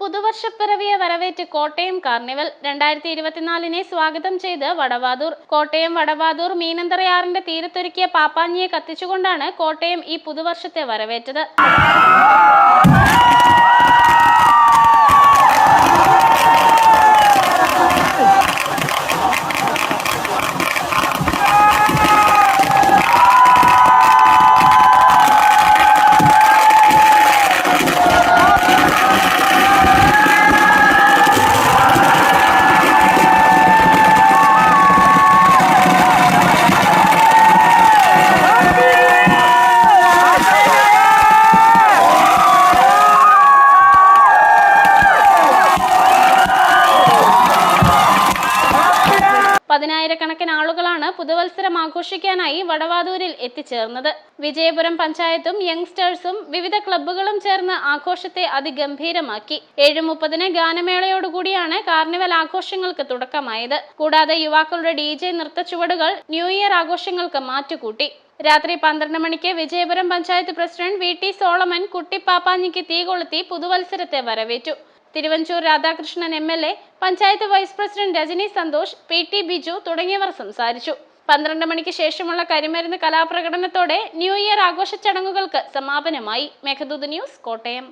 പുതുവർഷപ്പിറവിയെ വരവേറ്റ് Kottayam carnival 2024 സ്വാഗതം ചെയ്ത് വടവാതൂർ. കോട്ടയം വടവാതൂർ മീനന്തറയാറിന്റെ തീരത്തൊരുക്കിയ പാപ്പാഞ്ഞിയെ കത്തിച്ചുകൊണ്ടാണ് കോട്ടയം ഈ പുതുവർഷത്തെ വരവേറ്റത്. പതിനായിരക്കണക്കിന് ആളുകളാണ് പുതുവത്സരം ആഘോഷിക്കാനായി വടവാതൂരിൽ എത്തിച്ചേർന്നത്. വിജയപുരം പഞ്ചായത്തും യങ്സ്റ്റേഴ്സും വിവിധ ക്ലബ്ബുകളും ചേർന്ന് ആഘോഷത്തെ അതിഗംഭീരമാക്കി. 7:30 ഗാനമേളയോടുകൂടിയാണ് കാർണിവൽ ആഘോഷങ്ങൾക്ക് തുടക്കമായത്. കൂടാതെ യുവാക്കളുടെ DJ നൃത്തച്ചുവടുകൾ ന്യൂ ഇയർ ആഘോഷങ്ങൾക്ക് മാറ്റുകൂട്ടി. രാത്രി 12 മണിക്ക് Vijayapuram panchayat president VT Solomon കുട്ടിപ്പാപ്പാഞ്ഞിക്ക് തീ കൊളുത്തി പുതുവത്സരത്തെ വരവേറ്റു. Thiruvanchoor Radhakrishnan MLA, panchayat vice president Rajani Santhosh, PT Biju തുടങ്ങിയവർ സംസാരിച്ചു. 12 മണിക്ക് ശേഷമുള്ള കരിമരുന്ന് കലാപ്രകടനത്തോടെ ന്യൂ ഇയർ ആഘോഷ ചടങ്ങുകൾക്ക് സമാപനമായി. മേഘദൂത് ന്യൂസ്, കോട്ടയം.